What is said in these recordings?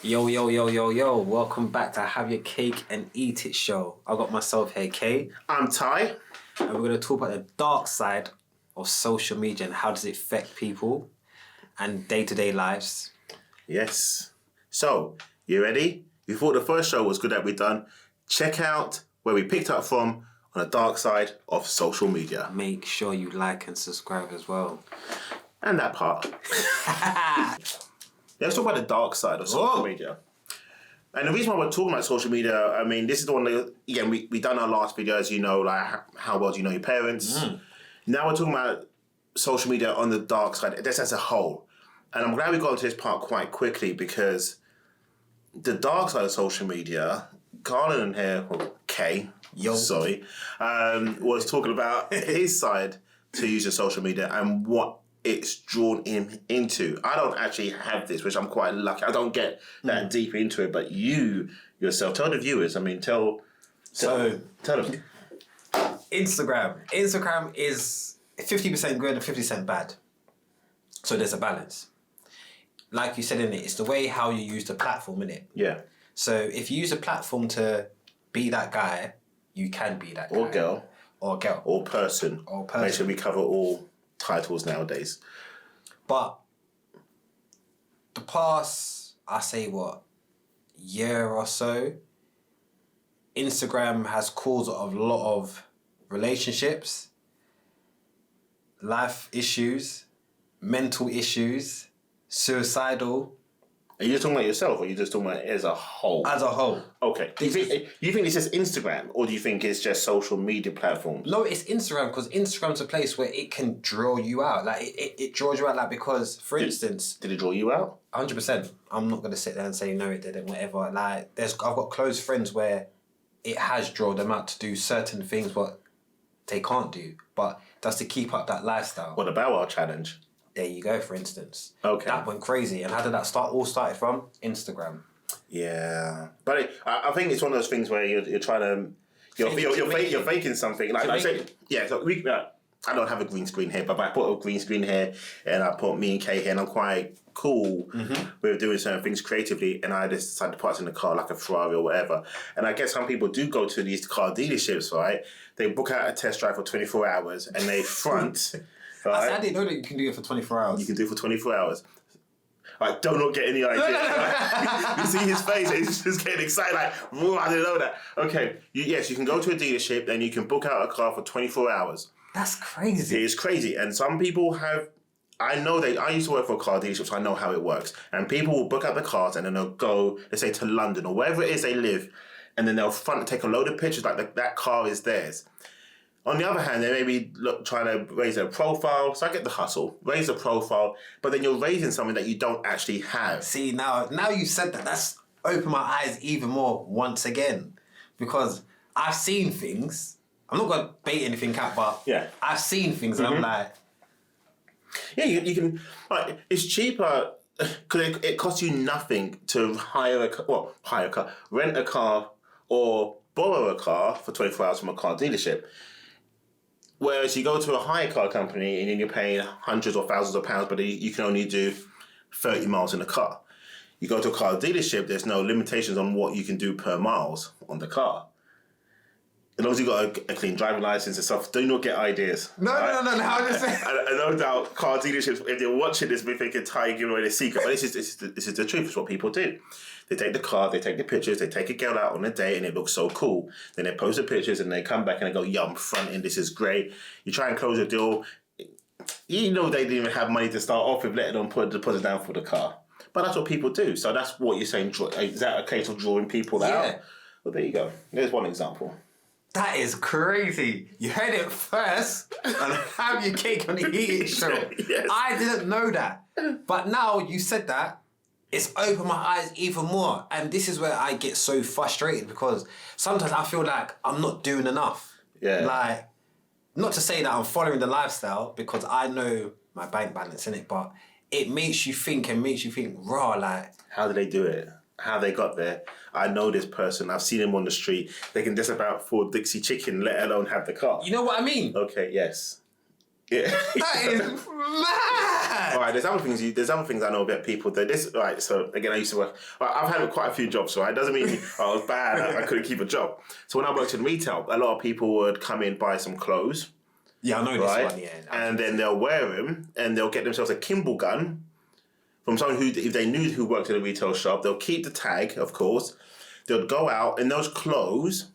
Yo, yo, yo, yo, yo. Welcome back to Have Your Cake and Eat It show. I got myself here, Kay. I'm Ty. And we're going to talk about the dark side of social media and how does it affect people and day-to-day lives. Yes. So, you ready? You thought the first show was good that we've done. Check out where we picked up from on the dark side of social media. Make sure you like and subscribe as well. And that part. Let's talk about the dark side of social media. And the reason why we're talking about social media, I mean, this is the one that, again, we done our last video, as you know, like how well do you know your parents? Now we're talking about social media on the dark side, just as a whole. And I'm glad we got into this part quite quickly because the dark side of social media, Carlin here, or Kay, was talking about his side to use of social media and what it's drawn him into. I don't actually have this, which I'm quite lucky. I don't get that deep into it, but you yourself, tell the viewers, I mean, tell them. Instagram is 50% good and 50% bad. So there's a balance. Like you said in it, it's the way how you use the platform, innit? Yeah. So if you use a platform to be that guy, you can be that guy. Or girl. Or girl. Or person. Make sure we cover all titles nowadays. But the past, I say year or so, Instagram has caused a lot of relationships, life issues, mental issues, suicidal. Are you just talking about yourself, or are you just talking about it as a whole? As a whole. Okay. Do you think it's just Instagram, or do you think it's just social media platforms? No, it's Instagram, because Instagram's a place where it can draw you out. Like, it draws you out, like, because, for instance... Did it draw you out? 100%. I'm not going to sit there and say, no, it didn't, whatever. Like, I've got close friends where it has drawn them out to do certain things what they can't do, but just to keep up that lifestyle. What about our challenge? There you go, for instance. Okay. That went crazy. And how did that started from? Instagram. Yeah. But I think it's one of those things where you're trying to... You're faking something. Like I said, yeah, so I don't have a green screen here, but I put a green screen here and I put me and Kay here and I'm quite cool with doing certain things creatively, and I just decided to put us in the car like a Ferrari or whatever. And I guess some people do go to these car dealerships, right? They book out a test drive for 24 hours and they front... Right? I didn't know that you can do it for 24 hours. You can do it for 24 hours. Like, do not get any idea. Right? You see his face, he's just getting excited, like, whoa, I didn't know that. Okay, yes, you can go to a dealership and you can book out a car for 24 hours. That's crazy. It is crazy. And some people have, I used to work for a car dealership, so I know how it works. And people will book out the cars and then they'll go, let's say, to London or wherever it is they live, and then they'll take a load of pictures like that car is theirs. On the other hand, they may be trying to raise their profile. So I get the hustle. Raise the profile. But then you're raising something that you don't actually have. See, now you said that. That's opened my eyes even more once again. Because I've seen things. I'm not going to bait anything out, but I've seen things and I'm like... Yeah, you can... Like, it's cheaper because it costs you nothing to rent a car or borrow a car for 24 hours from a car dealership. Whereas you go to a hire car company and then you're paying hundreds or thousands of pounds, but you can only do 30 miles in a car. You go to a car dealership, there's no limitations on what you can do per miles on the car. As long as you've got a clean driving license and stuff, do not get ideas. No. I'm just saying. And no doubt car dealerships, if they're watching this, may think Ty giving away the secret, but this is the truth. It's what people do. They take the car, they take the pictures, they take a girl out on a date and it looks so cool. Then they post the pictures and they come back and they go, yeah, I'm fronting, this is great. You try and close a deal. You know they didn't even have money to start off with, letting them put a deposit down for the car. But that's what people do. So that's what you're saying. Is that a case of drawing people out? Well, there you go. There's one example. That is crazy. You heard it first on Have Your Cake and Eat It show. Yes. I didn't know that. But now you said that, it's opened my eyes even more. And this is where I get so frustrated because sometimes I feel like I'm not doing enough. Yeah. Like, not to say that I'm following the lifestyle because I know my bank balance in it, but it makes you think raw, like... How did they do it? How they got there? I know this person. I've seen him on the street. They can just about afford Dixie chicken, let alone have the car. You know what I mean? Okay, yes. Yeah. That is mad. All right, there's other things I know about people that this. Right, so again, I used to work. I've had quite a few jobs, right? It doesn't mean I was bad. I couldn't keep a job. So when I worked in retail, a lot of people would come in, buy some clothes. Yeah, I know this right? one. Yeah, and then they'll wear them, and they'll get themselves a Kimball gun from someone who, if they knew who worked in a retail shop, they'll keep the tag, of course. They'll go out in those clothes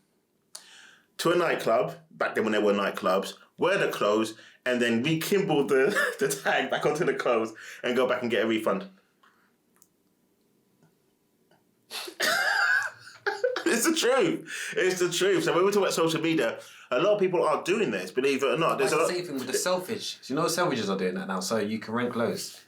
to a nightclub, back then when there were nightclubs, wear the clothes, and then re-Kimball the tag back onto the clothes and go back and get a refund. It's the truth. It's the truth. So when we talk about social media, a lot of people are doing this, believe it or not. There's the same thing with the selfish. You know, selfishes are doing that now, so you can rent clothes.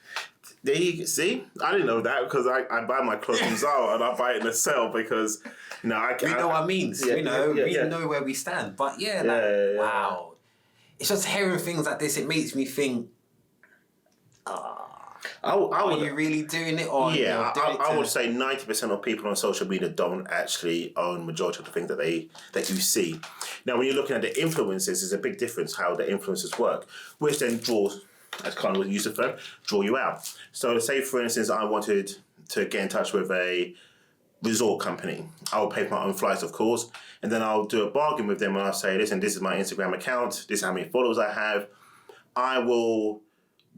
There you see, I didn't know that because I buy my clothes from Zara and I buy it in a sale because We know what I mean. We know where we stand. But wow. It's just hearing things like this, it makes me think, are you really doing it? Or I would say 90% of people on social media don't actually own majority of the things that you see. Now, when you're looking at the influencers, there's a big difference how the influencers work, which then draws, as Carl would use the term, draw you out. So say, for instance, I wanted to get in touch with a resort company. I'll pay for my own flights, of course, and then I'll do a bargain with them and I'll say, listen, this is my Instagram account, this is how many followers I have. I will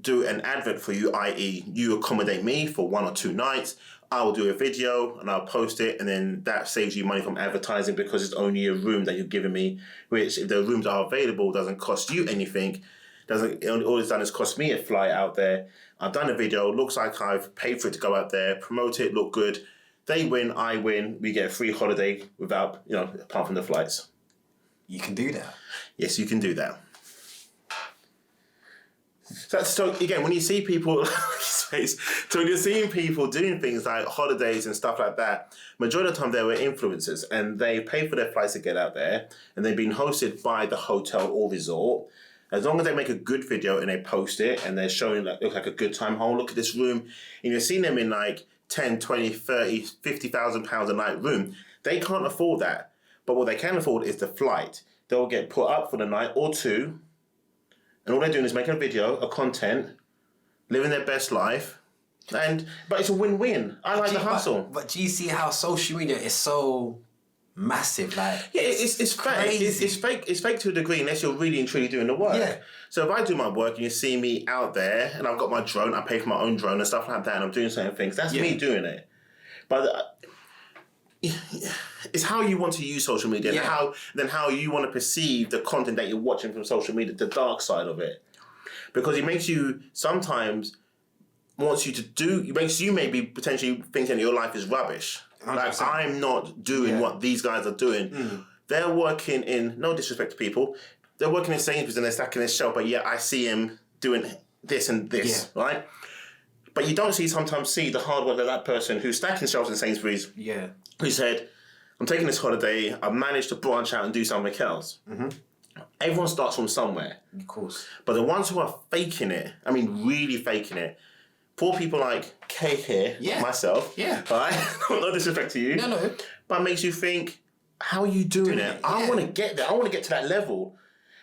do an advert for you, i.e. you accommodate me for 1 or 2 nights. I will do a video and I'll post it, and then that saves you money from advertising because it's only a room that you're giving me, which if the rooms are available doesn't cost you anything. All it's done is cost me a flight out there. I've done a video, looks like I've paid for it to go out there, promote it, look good. They win, I win, we get a free holiday without, apart from the flights. You can do that. Yes, you can do that. So again, when you see people, so when you're seeing people doing things like holidays and stuff like that, majority of the time they were influencers and they pay for their flights to get out there and they've been hosted by the hotel or resort. As long as they make a good video and they post it and they're showing look like a good time, look at this room, and you're seeing them in like 10, 20, 30, 50,000 pounds a night room, they can't afford that. But what they can afford is the flight. They'll get put up for the night or 2, and all they're doing is making a video, a content, living their best life, but it's a win-win. I like the hustle. But do you see how social media is so massive? Like, yeah, it's fake. It's fake. It's fake to a degree unless you're really and truly doing the work. Yeah. So if I do my work and you see me out there and I've got my drone, I pay for my own drone and stuff like that, and I'm doing certain things, that's me doing it. But it's how you want to use social media and how you want to perceive the content that you're watching from social media, the dark side of it. Because it makes you sometimes it makes you maybe potentially thinking your life is rubbish. 100%. Like, I'm not doing what these guys are doing. They're working in, no disrespect to people, they're working in Sainsbury's and they're stacking their shelf, but I see him doing this and this, right? But you don't sometimes see the hard work of that person who's stacking shelves in Sainsbury's, who said, I'm taking this holiday, I've managed to branch out and do something else. Mm-hmm. Everyone starts from somewhere. Of course. But the ones who are faking it, I mean really faking it, poor people like Kay here, myself, right? No disrespect to you. No. But it makes you think, how are you doing it? I want to get there. I want to get to that level.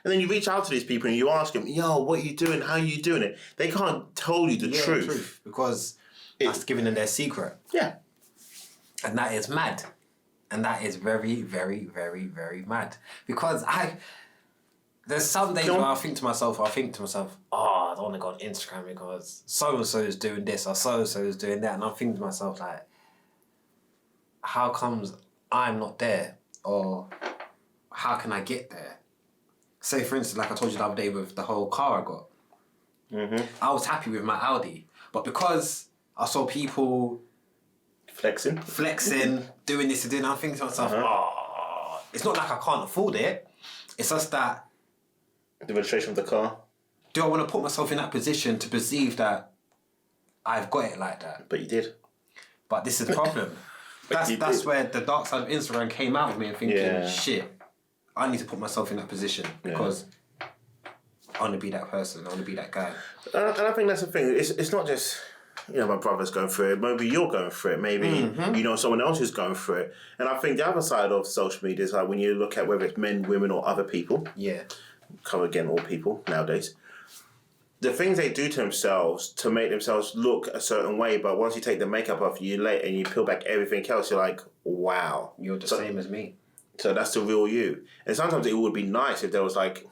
And then you reach out to these people and you ask them, what are you doing? How are you doing it? They can't tell you the truth. Because that's giving them their secret. Yeah. And that is mad. And that is very, very, very, very mad. Because there's some days where I think to myself, I don't want to go on Instagram because so-and-so is doing this or so-and-so is doing that. And I'm thinking to myself, like, how comes I'm not there? Or how can I get there? Say, for instance, like I told you the other day with the whole car I got. Mm-hmm. I was happy with my Audi. But because I saw people flexing, doing this and doing that, I'm thinking to myself, it's not like I can't afford it. It's just that the registration of the car. Do I want to put myself in that position to perceive that I've got it like that? But you did. But this is the problem. That's where the dark side of Instagram came out of me and thinking, shit, I need to put myself in that position because I want to be that person. I want to be that guy. And I think that's the thing. It's not just, my brother's going through it. Maybe you're going through it. Maybe, someone else is going through it. And I think the other side of social media is like when you look at whether it's men, women or other people. Yeah. Cover again all people nowadays. the things they do to themselves to make themselves look a certain way, but once you take the makeup off, you late and you peel back everything else, you're like, wow. You're the same as me. So that's the real you. And sometimes it would be nice if there was like,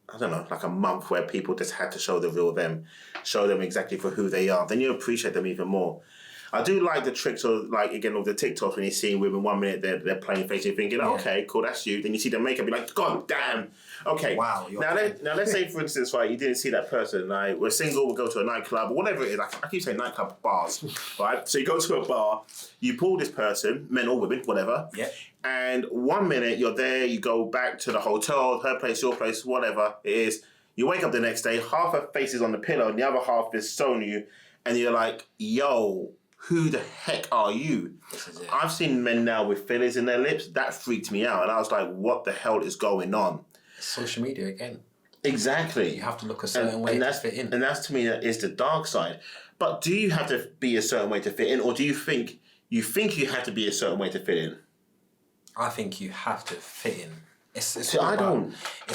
I don't know, like a month where people just had to show the real them, show them exactly for who they are. Then you appreciate them even more. I do like the tricks of, like, again, of the TikToks when you see women 1 minute they're plain face, you're thinking, okay, cool, that's you. Then you see the makeup, you're like, God damn. Okay. Wow. Now let's say, for instance, right, you didn't see that person. Like, we're single, we'll go to a nightclub, or whatever it is. I keep saying nightclub, bars, right? So you go to a bar, you pull this person, men or women, whatever. Yeah. And 1 minute you're there, you go back to the hotel, her place, your place, whatever it is. You wake up the next day, half her face is on the pillow, and the other half is showing you, and you're like, yo, who the heck are you? This is it. I've seen men now with fillers in their lips. That freaked me out. And I was like, what the hell is going on? Social media again. Exactly. You have to look a certain way to fit in. And that's, to me, that is the dark side. But do you have to be a certain way to fit in? Or do you think you have to be a certain way to fit in? I think you have to fit in. It's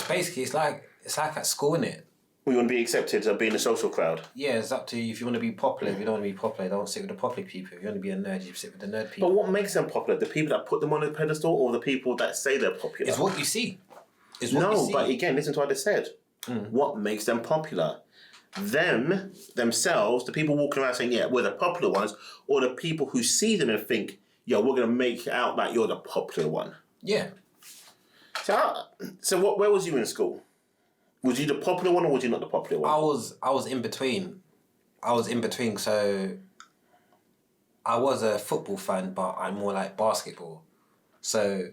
basically, it's like at school, innit? We want to be accepted of being a social crowd. Yeah, it's up to you. If you want to be popular, if you don't want to be popular, don't sit with the popular people. If you want to be a nerd, you sit with the nerd people. But what makes them popular? The people that put them on a pedestal, or the people that say they're popular? It's what you see. But again, listen to what I just said. What makes them popular? Themselves, the people walking around saying, yeah, we're the popular ones, or the people who see them and think, yo, we're going to make out that you're the popular one. Yeah. So where was you in school? Was you the popular one or was you not the popular one? I was in between. So I was a football fan, but I'm more like basketball. So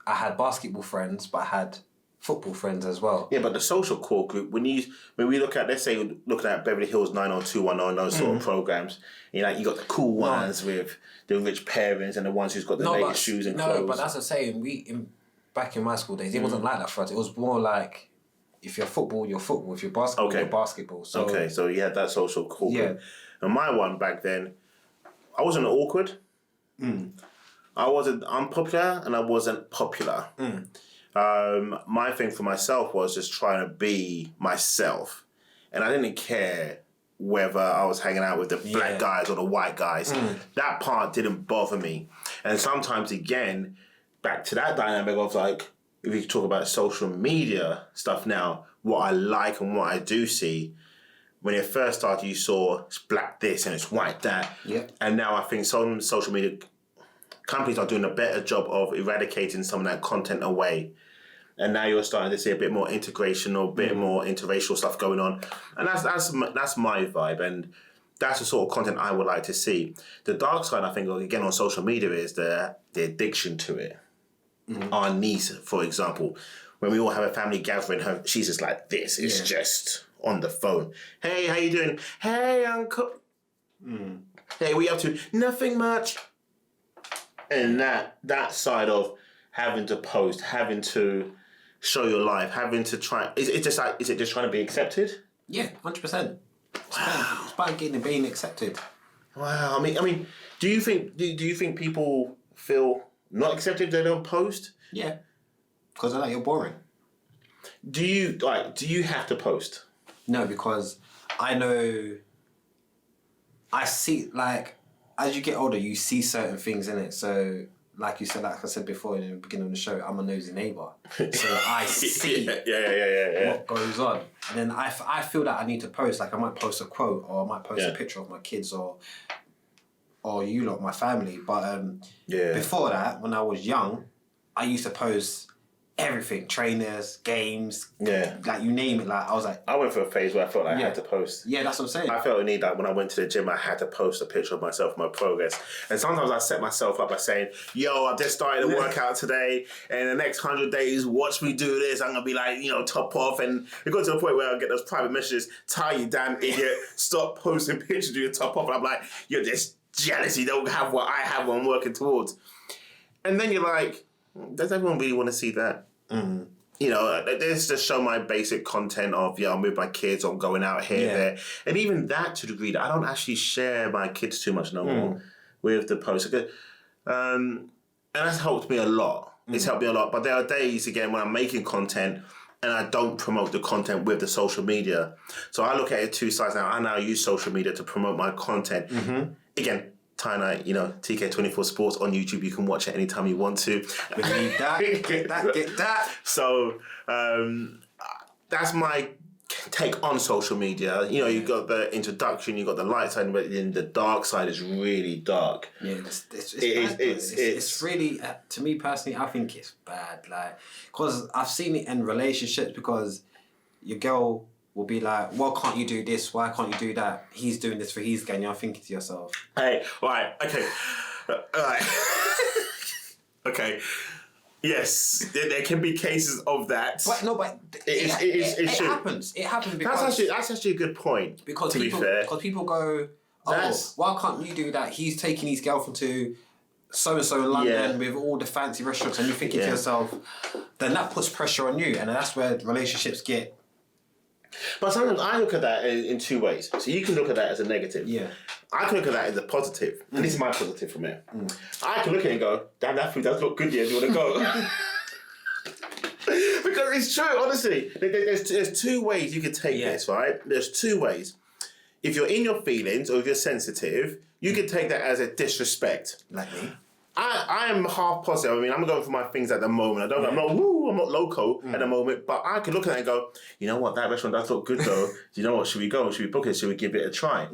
I had basketball friends, but I had football friends as well. Yeah, but the social core group, when we look at, let's say, looking at Beverly Hills 90210, those sort of programs, you got the cool ones with the rich parents and the ones who's got the latest shoes and clothes. No, but that's the same. Back in my school days, it wasn't like that for us. It was more like, if you're football, you're football. If you're basketball, you're basketball. So, so you had that social core group. And my one back then, I wasn't awkward. I wasn't unpopular and I wasn't popular. My thing for myself was just trying to be myself. And I didn't care whether I was hanging out with the black guys or the white guys. That part didn't bother me. And sometimes, again, back to that dynamic of like, if you talk about social media stuff now, what I like and what I do see, when it first started, you saw it's black this and it's white that. Yeah. And now I think some social media companies are doing a better job of eradicating some of that content away. And now you're starting to see a bit more integration or a bit more interracial stuff going on. And that's my vibe. And that's the sort of content I would like to see. The dark side, I think, again, on social media is the addiction to it. Our niece, for example, when we all have a family gathering, she's just like this. It's just on the phone. Hey, how you doing? Hey, uncle. Hey, what you up to? Nothing much. And that side of having to post, having to show your life, having to try. Is it just trying to be accepted? Yeah, 100%. Wow. It's about being accepted. Wow. I mean, do you think people feel not accepted if they don't post? Yeah. Because they're like, you're boring. Do you have to post? No, because I see, like, as you get older, you see certain things in it. So, like you said, like I said before in the beginning of the show, I'm a nosy neighbour. So I see what goes on. And then I feel that I need to post. Like, I might post a quote or I might post a picture of my kids or you lot, my family. But before that, when I was young, I used to post everything, trainers, games, like you name it. Like I was like, I went through a phase where I felt like I had to post. Yeah, that's what I'm saying. I felt a need that when I went to the gym, I had to post a picture of myself, my progress. And sometimes I set myself up by saying, yo, I've just started a workout today, and in the next 100 days, watch me do this. I'm gonna be like, top off. And it got to the point where I get those private messages, Ty, you damn idiot, stop posting pictures of your top off. And I'm like, you're just jealous. You don't have what I have, what I'm working towards. And then you're like, does everyone really want to see that? This just show my basic content of, I'm with my kids, I'm going out here, there. And even that to the degree that I don't actually share my kids too much no more with the post. And that's helped me a lot. It's helped me a lot. But there are days, again, when I'm making content and I don't promote the content with the social media. So I look at it two sides now. I now use social media to promote my content. Again, Ty Night, TK24 Sports on YouTube. You can watch it anytime you want to. We need that. Get that. So that's my take on social media. You got the introduction, you got the light side, but then the dark side is really dark. Yeah, it's really, to me personally, I think it's bad. Like, because I've seen it in relationships, because your girl will be like, "Why can't you do this? Why can't you do that? He's doing this for his gain." You're thinking to yourself, "Hey, right, okay, right, okay." Yes, there can be cases of that. But it happens. It happens because that's actually a good point. Because to be fair, because people go, why can't you do that? He's taking his girlfriend to so and so in London with all the fancy restaurants, and you're thinking to yourself, then that puts pressure on you, and that's where relationships get. But sometimes I look at that in two ways. So you can look at that as a negative. Yeah. I can look at that as a positive. And this is my positive from it. I can look at it and go, damn, that food does look good here. Do you want to go? Because it's true, honestly. There's two ways you can take this, right? There's two ways. If you're in your feelings or if you're sensitive, you can take that as a disrespect. Like me. I am half positive. I mean, I'm going for my things at the moment. I'm not loco at the moment, but I can look at it and go, you know what, that restaurant does look good though. You know what, should we go? Should we book it? Should we give it a try?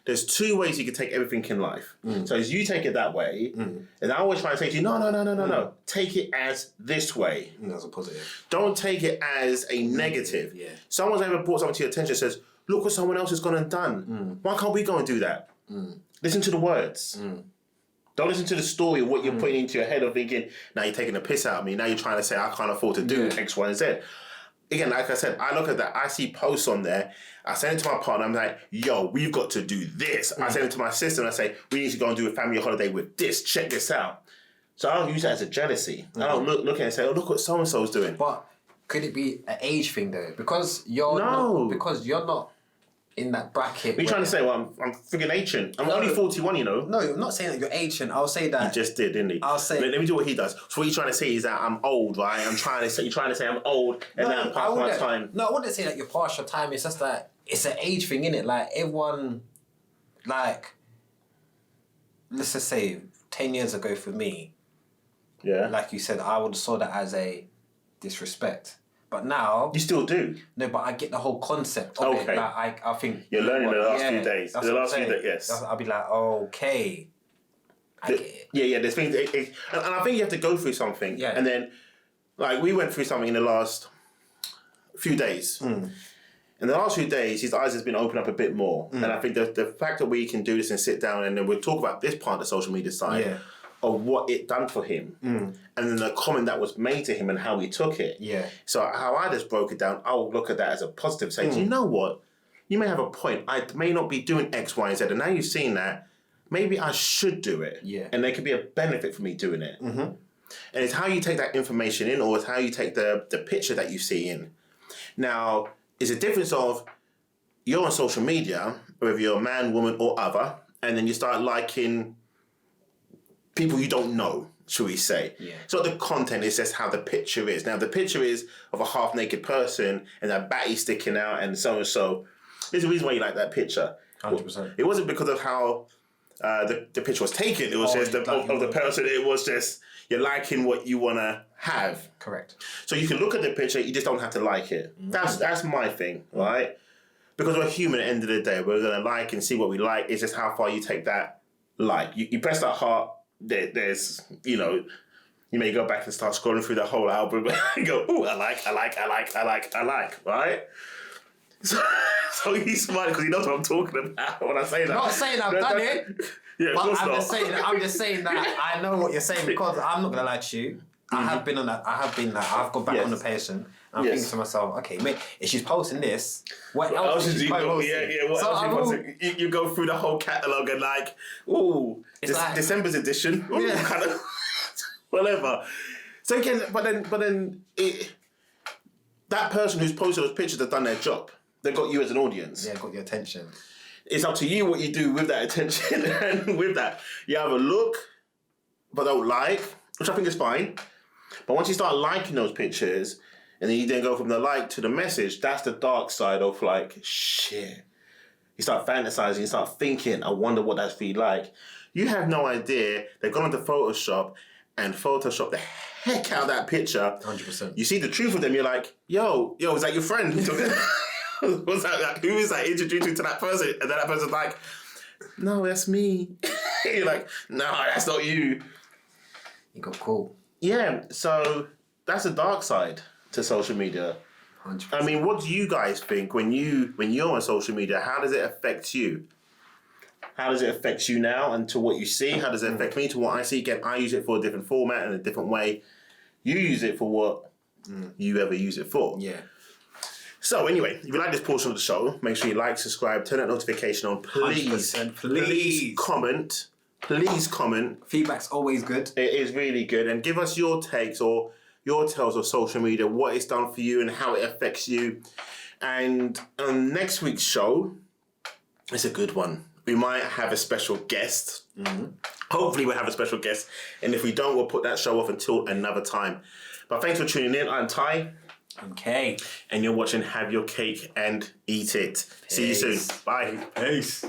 There's two ways you can take everything in life. So as you take it that way, and I always try to say to you, no. Take it as this way. That's a positive. Don't take it as a negative. Yeah. Someone's ever brought something to your attention and says, look what someone else has gone and done. Why can't we go and do that? Listen to the words. Don't listen to the story of what you're putting into your head of thinking, now you're taking the piss out of me. Now you're trying to say, I can't afford to do X, Y, and Z. Again, like I said, I look at that. I see posts on there. I send it to my partner. I'm like, yo, we've got to do this. I send it to my sister and I say, we need to go and do a family holiday with this. Check this out. So I don't use that as a jealousy. I don't look at it and say, oh, look what so-and-so's doing. But could it be an age thing though? Because you're not in that bracket. What are you trying to say? Well, I'm freaking ancient. I'm only 41, you know. No, I'm not saying that you're ancient. I'll say that. He just did, didn't he? I'll say. Let me do what he does. So what you're trying to say is that I'm old, right? You're trying to say I'm old and that I'm past my time. No, I wouldn't say that you're past your time. It's just that it's an age thing, innit? Like everyone, like, let's just say 10 years ago for me. Yeah. Like you said, I would have saw that as a disrespect. But now... You still do? No, but I get the whole concept of it. Like, I think... You're learning the last few days. The last few days, yes. I'll be like, okay. I get it. Yeah, there's things... And I think you have to go through something. Yeah. And then, like, we went through something in the last few days. In the last few days, his eyes has been opened up a bit more. And I think the fact that we can do this and sit down and then we'll talk about this part of the social media side of what it done for him. And then the comment that was made to him and how he took it. Yeah. So how I just broke it down, I'll look at that as a positive, say, you know what? You may have a point. I may not be doing X, Y, and Z. And now you've seen that, maybe I should do it. Yeah. And there could be a benefit for me doing it. And it's how you take that information in or it's how you take the picture that you see in. Now, it's a difference of you're on social media, whether you're a man, woman, or other, and then you start liking people you don't know, shall we say. Yeah. So the content is just how the picture is. Now, the picture is of a half-naked person and that batty sticking out and so. There's a reason why you like that picture. 100%. It wasn't because of how the picture was taken. It was just of the person. It was just you're liking what you want to have. Correct. So you can look at the picture, you just don't have to like it. That's my thing, right? Because we're human at the end of the day. We're going to like and see what we like. It's just how far you take that like. You press that heart, there's, you may go back and start scrolling through the whole album and go, ooh, I like, right? So he's smiling because he knows what I'm talking about when I say that. I'm not saying I've done it. Yeah, but I'm just saying that I know what you're saying because I'm not gonna lie to you. I have been on that. I've gone back on the patient. I'm thinking to myself, okay, mate, if she's posting this, what else is she posting? What else is she posting? You go through the whole catalogue and like, ooh, December's edition, kind of whatever. So again, but then that person who's posted those pictures has done their job. They got you as an audience. Yeah, got your attention. It's up to you what you do with that attention and with that. You have a look, but don't like, which I think is fine. But once you start liking those pictures, and then you then go from the like to the message. That's the dark side of like, shit. You start fantasizing, you start thinking, I wonder what that's be like. You have no idea. They've gone onto Photoshop and Photoshop the heck out of that picture. 100%. You see the truth of them, you're like, yo, is that your friend? What's that? Like, who is that? Introduce you to that person. And then that person's like, no, that's me. You're like, no, that's not you. You got caught. Yeah, so that's the dark side to social media. 100%. I mean, what do you guys think when you're on social media? How does it affect you? How does it affect you now and to what you see? How does it affect me to what I see? Again, I use it for a different format and a different way. You use it for what you ever use it for. Yeah. So anyway, if you like this portion of the show, make sure you like, subscribe, turn that notification on. Please comment. Please comment. Feedback's always good. It is really good. And give us your takes or your tales of social media, what it's done for you and how it affects you. And on next week's show, it's a good one. We might have a special guest. Hopefully we'll have a special guest. And if we don't, we'll put that show off until another time. But thanks for tuning in. I'm Ty. Okay. And you're watching Have Your Cake and Eat It. See you soon. Bye. Peace.